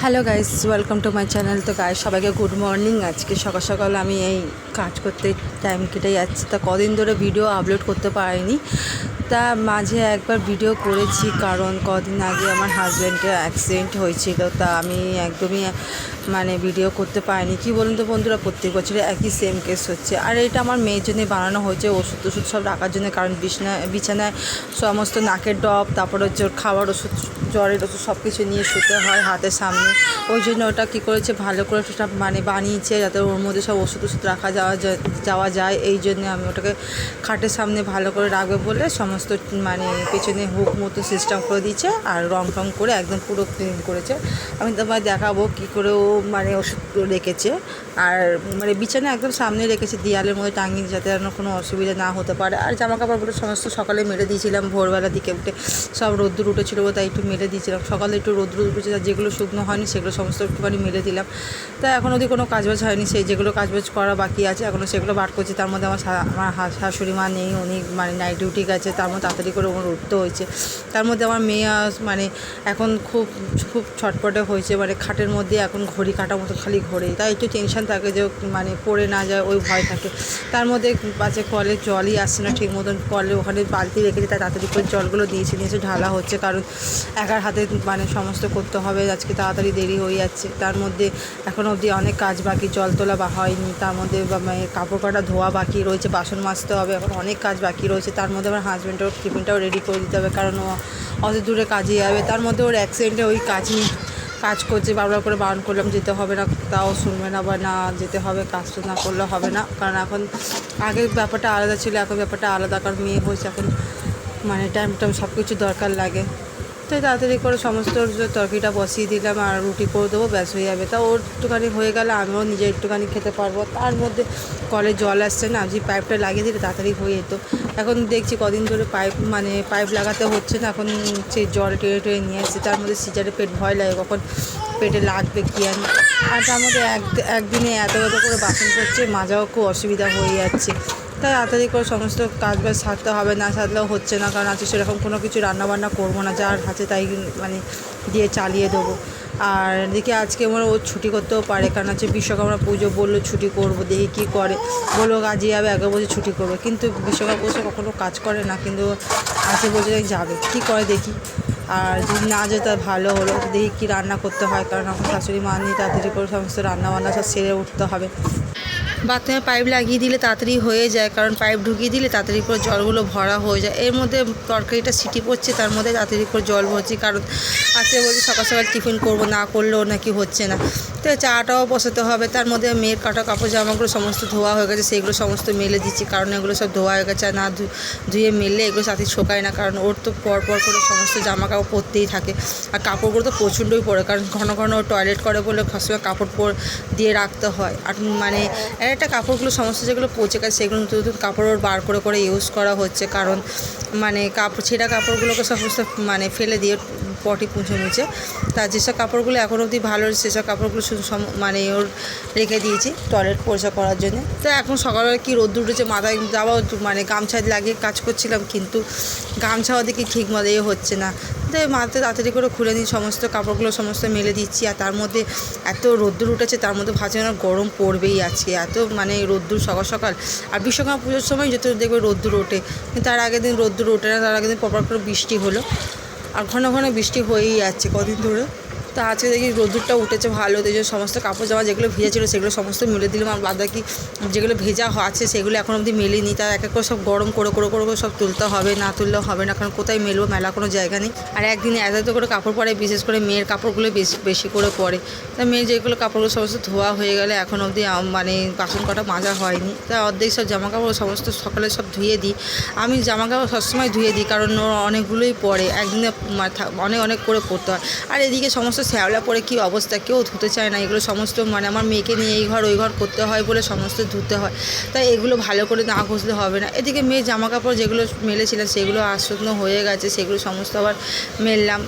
Hello guys, welcome to my channel. তো guys, সবাইকে good morning. আজকে সকাল সকাল আমি এই কাজ করতে টাইম কেটে যাচ্ছে। তা কদিন ধরে ভিডিও আপলোড করতে পারিনি। তা মাঝে একবার ভিডিও করেছি, কারণ কদিন আগে আমার হাজব্যান্ডের অ্যাক্সিডেন্ট হয়েছিল। তা আমি একদমই ভিডিও করতে পারিনি। কি বলুন তো বন্ধুরা, প্রত্যেক বছরে একই সেম কেস হচ্ছে। আর এটা আমার মেয়ের জন্য বানানো হয়েছে, ওষুধ টষুধ সব রাখার জন্য। কারণ বিছানায় সমস্ত নাকের ডব, তারপর হচ্ছে ওর খাওয়ার ওষুধ, জ্বরের ওষুধ সব কিছু নিয়ে শুতে হয় হাতের সামনে। ওই জন্য ওটা কী করেছে, ভালো করে ওটা বানিয়েছে যাতে ওর মধ্যে সব ওষুধ রাখা যাওয়া যায়। এই জন্য আমি ওটাকে খাটের সামনে ভালো করে রাখবে বলে সমস্ত পেছনে হুক মতো সিস্টেম করে দিয়েছে, আর রং টং করে একদম পুরো ক্লিন করেছে। আমি তোমায় দেখাবো কী করে ও ওষুধ রেখেছে। আর বিছানা একদম সামনে রেখেছে, দেয়ালের মধ্যে টাঙিয়ে, যাতে আর কোনো অসুবিধা না হতে পারে। আর জামা কাপড়গুলো সমস্ত সকালে মেলে দিয়েছিলাম, ভোরবেলা দিকে উঠে সব রোদ্দুর উঠেছিলো, তাই একটু মেলে দিয়েছিলাম। সকালে একটু রোদ্দুর উঠেছে, যেগুলো শুকনো হয়নি সেগুলো সমস্ত একটুখানি মেলে দিলাম। তাই এখন অবধি কোনো কাজবাজ হয়নি, সেই যেগুলো কাজবাজ করা বাকি আছে এখনও সেগুলো বার করছি। তার মধ্যে আমার শাশুড়ি মা নেই, উনি নাইট ডিউটি গেছে, তার মধ্যে তাড়াতাড়ি করে ওর উঠতে হয়েছে। তার মধ্যে আমার মেয়ে এখন খুব খুব ছটপটে হয়েছে, খাটের মধ্যে এখন ঘড়ি কাটার মতো খালি ঘোরে। তাই একটু টেনশন থাকে যে পড়ে না যায়, ওই ভয় থাকে। তার মধ্যে পাশে কলের জলই আসছে না ঠিক মতন। কলে ওখানে বালতি রেখেছে, তাই তাড়াতাড়ি করে জলগুলো নিয়েছে ঢালা হচ্ছে, কারণ একার হাতে সমস্ত করতে হবে। আজকে তাড়াতাড়ি দেরি হয়ে যাচ্ছে। তার মধ্যে এখনও অবধি অনেক কাজ বাকি, জল তোলা হয়নি। তার মধ্যে কাপড় কাটা ধোয়া বাকি রয়েছে, বাসন মাজতে হবে, এখন অনেক কাজ বাকি রয়েছে। তার মধ্যে আমার হাজব্যান্ডের টিফিনটাও রেডি করে দিতে হবে, কারণ ও অত দূরে কাজে যাবে। তার মধ্যে ওর অ্যাক্সিডেন্টে ওই কাজ করছে, বারবার করে বারণ করলাম যেতে হবে না, তাও শুনবে না, বা না যেতে হবে, কাজ তো না করলে হবে না। কারণ এখন আগের ব্যাপারটা আলাদা ছিল, এখন ব্যাপারটা আলাদা, কারণ মেয়ে হয়েছে, এখন টাইম সব কিছু দরকার লাগে। তাই তাড়াতাড়ি করে সমস্ত তরকারিটা বসিয়ে দিলাম, আর রুটি করে দেবো, ব্যাস হয়ে যাবে। তা ওর একটুখানি হয়ে গেলে আমিও নিজে একটুখানি খেতে পারবো। তার মধ্যে কলে জল আসছে না, যে পাইপটা লাগিয়ে দিলে তাড়াতাড়ি হয়ে যেত। এখন দেখছি কদিন ধরে পাইপ লাগাতে হচ্ছে না, এখন সেই জল টেনে নিয়ে আসছে। তার মধ্যে সিজারে পেট ভয় লাগে, কখন পেটে লাগবে কী আনি। আর তার মধ্যে একদিনে এত করে বাসন করছে, মাজাও খুব অসুবিধা হয়ে যাচ্ছে। তাই তাড়াতাড়ি করে সমস্ত কাজবাজ সারতে হবে, না সারলেও হচ্ছে না। কারণ আজকে সেরকম কোনো কিছু রান্নাবান্না করবো না, যার হাতে তাই দিয়ে চালিয়ে দেবো। আর দেখি আজকে ওর ছুটি করতেও পারে, কারণ হচ্ছে বিশ্বকর্মা পুজো, বললো ছুটি করবো, দেখি কী করে। বললো কাজে যাবে, আগে বলছে ছুটি করবে, কিন্তু বিশ্বকর্মা পুজো কখনো কাজ করে না, কিন্তু আজকে বলছে যাবে, কী করে দেখি। আর যদি না যেতে ভালো হলো, দেখি কী রান্না করতে হয়, কারণ এখন শাশুড়ি মা নিয়ে তাড়াতাড়ি করে সমস্ত রান্নাবান্না সব সেরে উঠতে হবে। বাথরুমে পাইপ লাগিয়ে দিলে তাড়াতাড়ি হয়ে যায়, কারণ পাইপ ঢুকিয়ে দিলে তাড়াতাড়ি করে জলগুলো ভরা হয়ে যায়। এর মধ্যে তরকারিটা সিটি পড়ছে, তার মধ্যে তাড়াতাড়ি করে জল ভরছি, কারণ আজকে বলছি সকাল সকাল টিফিন করবো, না করলেও নাকি হচ্ছে না। তো চাটাও বসাতে হবে। তার মধ্যে মেয়ের কাটা কাপড় জামাগুলো সমস্ত ধোয়া হয়ে গেছে, সেগুলো সমস্ত মেলে দিচ্ছি, কারণ এগুলো সব ধোয়া হয়ে গেছে। আর না ধুয়ে মেললে এগুলো সাথে শোকায় না, কারণ ওর তো পরপর করে সমস্ত জামা কাপড় পরতেই থাকে। আর কাপড়গুলো তো প্রচণ্ডই পরে, কারণ ঘন ঘন টয়লেট করে বলে সবসময় কাপড় দিয়ে রাখতে হয়। আর একটা কাপড়গুলো সমস্ত যেগুলো পচে গেছে, সেগুলো নতুন নতুন কাপড় ওর বার করে ইউজ করা হচ্ছে, কারণ ছেঁড়া কাপড়গুলোকে সমস্ত ফেলে দিয়ে পটি মুছে। তার যেসব কাপড়গুলো এখন অবধি ভালো, সেসব কাপড়গুলো শুধু ওর রেখে দিয়েছি টয়লেট পরিষ্কার করার জন্য। তো এখন সকালবেলা কি রোদ্দুর উঠেছে, মাথায় যাওয়াও গামছা লাগিয়ে কাজ করছিলাম, কিন্তু গামছা ওদিকে ঠিক মতো হচ্ছে না। তো মাথায় তাড়াতাড়ি করে খুলে নিয়ে সমস্ত কাপড়গুলো সমস্ত মেলে দিচ্ছি। আর তার মধ্যে এত রোদ্দুর উঠেছে, তার মধ্যে ভাবছি না গরম পড়বেই আজকে, এত রোদ্দুর সকাল সকাল। আর বিশ্বকর্মা পুজোর সময় যত দেখবে রোদ্দুর ওঠে, কিন্তু তার আগের দিন রোদ্দুর ওঠে না, তার আগের দিন পরপর করে বৃষ্টি হলো, আর ঘন ঘন বৃষ্টি হয়েই যাচ্ছে কদিন ধরে। তো আজকে দেখি রোদ্দুরটা উঠেছে ভালো, তো সমস্ত কাপড় জামা যেগুলো ভেজা ছিল সেগুলো সমস্ত মেলে দিলাম। আর বাদবাকি যেগুলো ভেজা আছে সেগুলো এখন অবধি মেলিনি, তার এক এক করে সব গরম করে সব তুলতে হবে, না তুললেও হবে না, কারণ কোথায় মেলবো, মেলা কোনো জায়গা নেই। আর একদিনে এত করে কাপড় পরে, বিশেষ করে মেয়ের কাপড়গুলো বেশি করে পরে। তা মেয়ের যেগুলো কাপড়গুলো সমস্ত ধোয়া হয়ে গেলে এখন অবধি বাসন কটা মাজা হয়নি। তা অর্ধেক সব জামা কাপড় সমস্ত সকালে সব ধুয়ে দিই। আমি জামা কাপড় সবসময় ধুয়ে দিই, কারণ ওর অনেকগুলোই পরে, একদিনে অনেক করে পরতে হয়। আর এদিকে সমস্ত শ্যাওলা পরে কী অবস্থা, কেউ ধুতে চায় না এগুলো সমস্ত। আমার মেয়েকে নিয়ে এই ঘর ওই ঘর করতে হয় বলে সমস্ত ধুতে হয়, তাই এগুলো ভালো করে না ঘষলে হবে না। এদিকে মেয়ের জামা কাপড় যেগুলো মেলেছিলাম সেগুলো শুকনো হয়ে গেছে, সেগুলো সমস্ত আবার মেললাম,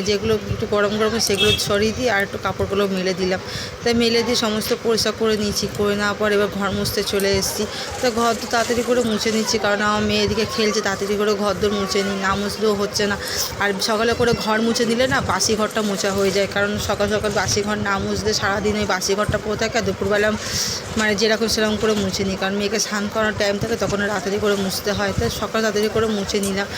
যেগুলো একটু গরম সেগুলো সরিয়ে দিই, আর একটু কাপড়গুলো মেলে দিলাম। তাই মেলে দিয়ে সমস্ত পরিষ্কার করে নিয়েছি, করে নেওয়ার পর এবার ঘর মুছতে চলে এসেছি। তো ঘর তো তাড়াতাড়ি করে মুছে নিচ্ছি, কারণ আমার মেয়ে এদিকে খেলছে, তাড়াতাড়ি করে ঘর দর মুছে নিই, না মুছলেও হচ্ছে না। আর সকালে করে ঘর মুছে দিলে না বাসি ঘরটা মোছা হয়ে যায়, যায়, কারণ সকাল সকাল বাসি ঘর না মুছলে সারাদিন ওই বাসি ঘরটা পড়ে থাকে। আর দুপুরবেলা মানে যেরকম সেরকম করে মুছে নিই, কারণ মেয়েকে স্নান করার টাইম থাকে তখন তাড়াতাড়ি করে মুছতে হয়, তো সকাল তাড়াতাড়ি করে মুছে নিলাম।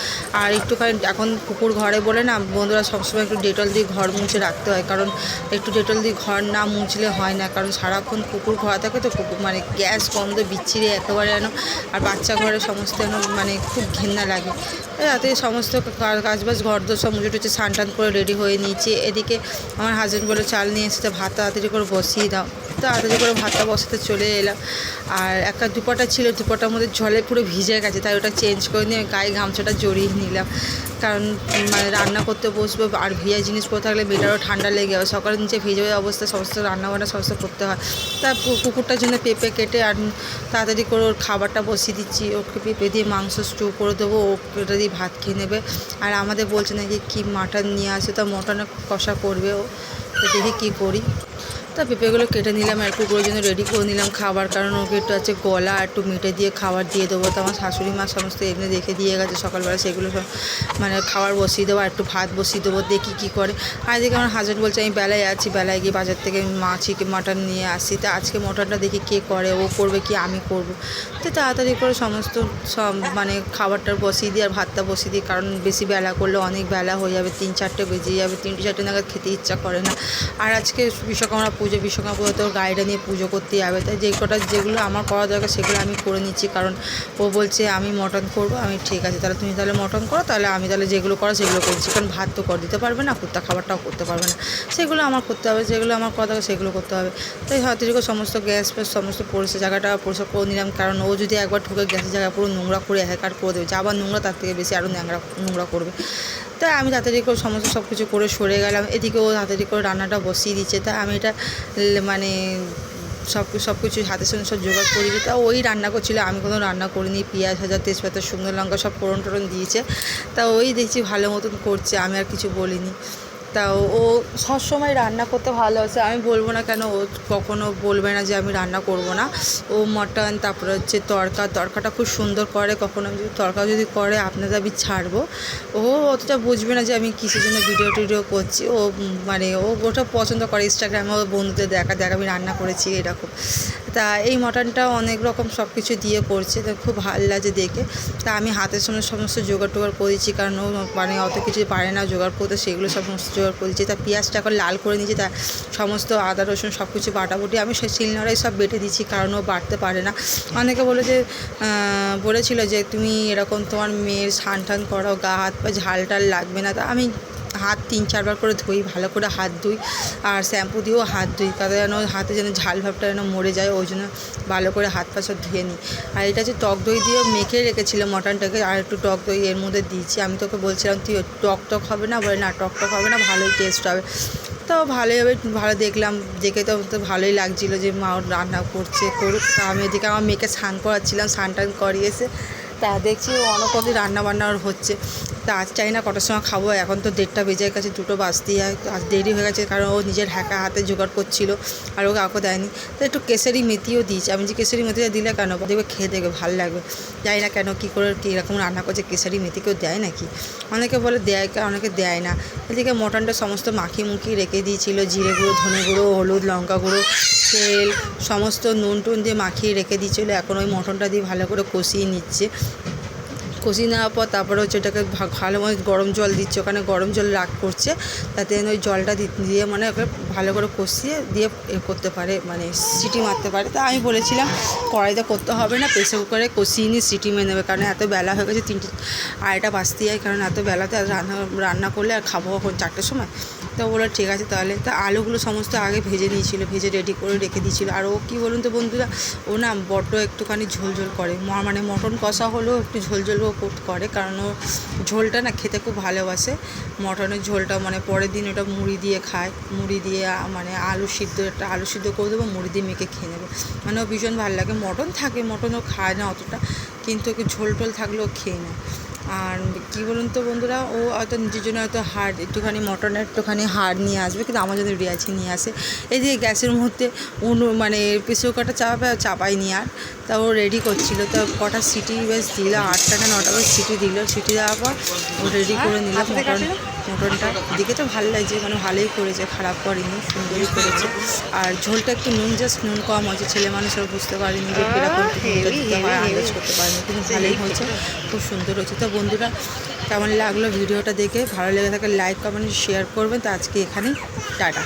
আর একটুখানি এখন কুকুর ঘরে বলে না বন্ধুরা সবসময় একটু ডেটল দিয়ে ঘর মুছে রাখতে হয়, কারণ একটু ডেটল দিয়ে ঘর না মুছলে হয় না, কারণ সারাক্ষণ কুকুর ঘরে থাকে তো কুকুর মানে গ্যাস গন্ধ বিচ্ছিরি একেবারে যেন, আর বাচ্চা ঘরে সমস্ত যেন মানে খুব ঘেন্না লাগে। রাতে সমস্ত কাজবাজ ঘর দোর সব মুছে টুছে স্নান টান করে রেডি হয়ে নিয়েছি। এদিকে আমার হাজব্যান্ড বলে চাল নিয়ে এসেছে, ভাত তাড়াতাড়ি করে বসিয়ে দাও, তাড়াতাড়ি করে ভাতটা বসাতে চলে এলাম। আর একটা দুপাটা ছিল, দুপাটার মধ্যে জলে পুরো ভিজে গেছে, তাই ওটা চেঞ্জ করে নিয়ে গায়ে গামছাটা জড়িয়ে নিলাম, কারণ মানে রান্না করতে বসবো আর ভিজা জিনিস পরে থাকলে মেয়েটারও ঠান্ডা লেগে যাবে। সকালে নিচে ভিজে অবস্থা সমস্ত রান্নাবান্না সমস্ত করতে হয়। তা কুকুরটার জন্য পেঁপে কেটে আর তাড়াতাড়ি করে ওর খাবারটা বসিয়ে দিচ্ছি। ওকে পেঁপে দিয়ে মাংস স্টু করে দেবো, ওটা দিয়ে ভাত খেয়ে নেবে। আর আমাদের বলছে নাকি কি মাটন নিয়ে আসে, তা মটনে কষা করবে ও, তো দেখি কী করি। তা পেঁপেগুলো কেটে নিলাম, আর কুকুরের জন্য রেডি করে নিলাম খাবার, কারণ ওকে একটু আছে গলা আর একটু মেটে দিয়ে খাবার দিয়ে দেবো। তো আমার শাশুড়ি মা সমস্ত এমনি রেখে দিয়ে গেছে সকালবেলা, সেগুলো সব মানে খাবার বসিয়ে দেবো আর একটু ভাত বসিয়ে দেবো, দেখি কী করে। আর এদিকে আমার হাজব্যান্ড বলছে আমি বেলায় আছি, বেলায় গিয়ে বাজার থেকে মাটন নিয়ে আসি। তা আজকে মটনটা দেখি কে করে, ও করবে কি আমি করব। তো তাড়াতাড়ি করে সমস্ত সব মানে খাবারটা বসিয়ে দিই আর ভাতটা বসিয়ে দিই, কারণ বেশি বেলা করলে অনেক বেলা হয়ে যাবে, 3-4টে বেজে যাবে, 3টে-4টে নাগাদ খেতে ইচ্ছা করে না। আর আজকে বিশ্বকর্মা বিশ্বকর্মা পুজো তো গাড়িটা নিয়ে পুজো করতে যাবে, তাই যেগুলো আমার করা দরকার সেগুলো আমি করে নিচ্ছি, কারণ ও বলছে আমি মটন করবো। আমি ঠিক আছে তাহলে তুমি তাহলে মটন করো, তাহলে আমি তাহলে যেগুলো করো সেগুলো করছি, কারণ ভাত তো করে দিতে পারবে না, কুত্তা খাবারটাও করতে পারবে না, সেগুলো আমার করতে হবে, যেগুলো আমার করা দরকার সেগুলো করতে হবে। তাই হয়তো সমস্ত গ্যাস ফ্যাস সমস্ত পরিষ্কার জায়গাটা পরিষ্কার করে নিলাম, কারণ ও যদি একবার ঢুকে গ্যাসের জায়গা পুরো নোংরা করে একাকার করে দেবে, যা আবার নোংরা তার থেকে বেশি আরও নোংরা করবে। তাই আমি তাড়াতাড়ি করে সমস্ত সব কিছু করে সরে গেলাম। এদিকে ও তাড়াতাড়ি করে রান্নাটা বসিয়ে দিচ্ছে, তাই আমি এটা মানে সব কিছু হাতের সঙ্গে সব জোগাড় করে দিই। তা ওই রান্না করছিলো, আমি কোনো রান্না করিনি। পেঁয়াজ ভাজা, তেজপাতা, শুকনো লঙ্কা সব ফোড়ন টোড়ন দিয়েছে, তা ওই দেখছি ভালো মতন করছে, আমি আর কিছু বলিনি। তা ও সবসময় রান্না করতে ভালোবাসে, আমি বলবো না কেন, ও কখনো বলবে না যে আমি রান্না করব না। ও মটন তারপরে হচ্ছে তরকাটা খুব সুন্দর করে, কখনো আমি যদি তরকা যদি করে আপনাদের আমি ছাড়বো। ও অতটা বুঝবে না যে আমি কিসের জন্য ভিডিও করছি, ও মানে ও ওটা পছন্দ করে, ইনস্টাগ্রামে ও বন্ধুদের দেখ আমি রান্না করেছি এরকম। তা এই মটনটা অনেক রকম সব কিছু দিয়ে করছে, তো খুব ভালো লাগে দেখে। তা আমি হাতের সঙ্গে সমস্ত জোগাড় টোগাড় করেছি, কারণ ও মানে অত কিছু পারে না জোগাড় করতে, সেগুলো সমস্ত জোগাড় করেছি। তা পেঁয়াজটা এখন লাল করে নিয়েছি, তা সমস্ত আদা রসুন সব কিছু বাটাবুটি আমি সেই শিলনোড়ায় সব বেটে দিচ্ছি, কারণ ও বাটতে পারে না। অনেকে বলেছিল যে তুমি এরকম তোমার মেয়ের স্নান টান করো, গা হাত পা ঝাল টাল লাগবে না। তা আমি হাত 3-4বার করে ধুই, ভালো করে হাত ধুই, আর শ্যাম্পু দিয়েও হাত ধুই, তাতে যেন হাতে যেন ঝাল ভাবটা যেন মরে যায়, ওই জন্য ভালো করে হাত পা সব ধুয়ে নিই। আর এটা হচ্ছে টক দই দিয়ে মেখে রেখেছিল মটনটাকে, আর একটু টক দই এর মধ্যে দিয়েছি। আমি তোকে বলছিলাম তুই টক হবে না, বলে না টক হবে না, ভালোই টেস্ট হবে। তো ভালোই হবে, ভালো দেখলাম, দেখে তো ভালোই লাগছিলো যে মা রান্না করুক। তা আমি এদিকে আমার মেয়েকে স্নান করাচ্ছিলাম, স্নান টান করিয়েছে, তা দেখছি অনেক কদিন রান্নাবান্না ওর হচ্ছে। তা আজ চাই না কটার সময় খাবো, এখন তো 1:30 বেজে গেছে, 2টো বাজতেই হয়, আজ দেরি হয়ে গেছে, কারণ ও নিজের হাতে জোগাড় করছিল আর ও কাউকে দেয়নি। তো একটু কেশরি মেথিও দিয়েছি, আমি যে কেশরি মেথিটা দিলে কেন দেখবে খেয়ে দেখবে ভালো লাগবে, জানি না কেন কী করে কীরকম রান্না করছে, কেশরি মেথি কেউ দেয় নাকি, অনেকে বলে দেয়, অনেকে দেয় না। এদিকে মটনটা সমস্ত মাখিয়ে রেখে দিয়েছিল, জিরে গুঁড়ো, ধনে গুঁড়ো, হলুদ, লঙ্কা গুঁড়ো, তেল সমস্ত নুন টুন দিয়ে মাখিয়ে রেখে দিয়েছিলো। এখন ওই মটনটা দিয়ে ভালো করে কষিয়ে নিচ্ছে, কষিয়ে নেওয়ার পর তারপরে হচ্ছে ওটাকে ভালো মতো গরম জল দিচ্ছে, ওখানে গরম জল করছে, তাতে ওই জলটা দিয়ে মানে ওকে ভালো করে কষিয়ে দিয়ে করতে পারে, মানে সিটি মারতে পারে। তা আমি বলেছিলাম কড়াইতে করতে হবে না, প্রেসার কুকারে কষিয়ে নিয়ে সিটি মেরে নেবে, কারণ এত বেলা হয়ে গেছে, 2:30 বাজতে যায়, কারণ এত বেলাতে আর রান্না করলে আর খাবো কখন, 4টের সময়। তো বললো ঠিক আছে তাহলে। তা আলুগুলো সমস্ত আগে ভেজে নিয়েছিল, ভেজে রেডি করে রেখে দিয়েছিলো। আর ও কী বলুন তো বন্ধুরা, ও না বড্ড একটুখানি ঝোল করে, মানে মটন কষা হলেও একটু ঝোল করে, কারণ ও ঝোলটা না খেতে খুব ভালোবাসে, মটনের ঝোলটা, মানে পরের দিন ওটা মুড়ি দিয়ে খায়, মুড়ি দিয়ে মানে আলু সিদ্ধ করে দেবো, মুড়ি দিয়ে মেখে খেয়ে নেবে, মানে ও ভীষণ ভালো লাগে। মটনও খায় না অতটা, কিন্তু ওকে ঝোল টোল থাকলেও খেয়ে নেয়। আর কী বলুন তো বন্ধুরা, ও হয়তো নিজের জন্য হয়তো একটুখানি মটনের একটুখানি হাড় নিয়ে আসবে, কিন্তু আমার জন্য রিয়াজি নিয়ে আসে। এই যে গ্যাসের মধ্যে মানে প্রেসার কুকারটা চাপায়নি আর, তা ও রেডি করছিল। তো কটা সিটি বেশ দিল, 8টা না 9টা বেশ সিটি দিল, সিটি দেওয়ার পর ও রেডি করে নিল মটন। মটনটা দেখে তো ভালো লাগছে, মানে ভালোই করেছে, খারাপ করেনি, সুন্দরই করেছে। আর ঝোলটা একটু নুন কম হয়েছে, ছেলে মানুষরা বুঝতে পারেনি যে কীরকম নুনটা দিতে হয়, আন্দাজ করতে পারেনি, কিন্তু ভালোই হয়েছে, খুব সুন্দর হয়েছে। তো বন্ধুরা কেমন লাগলো ভিডিওটা দেখে, ভালো লেগে থাকে লাইক কমেন্ট শেয়ার করবেন। তো আজকে এখানেই টাটা।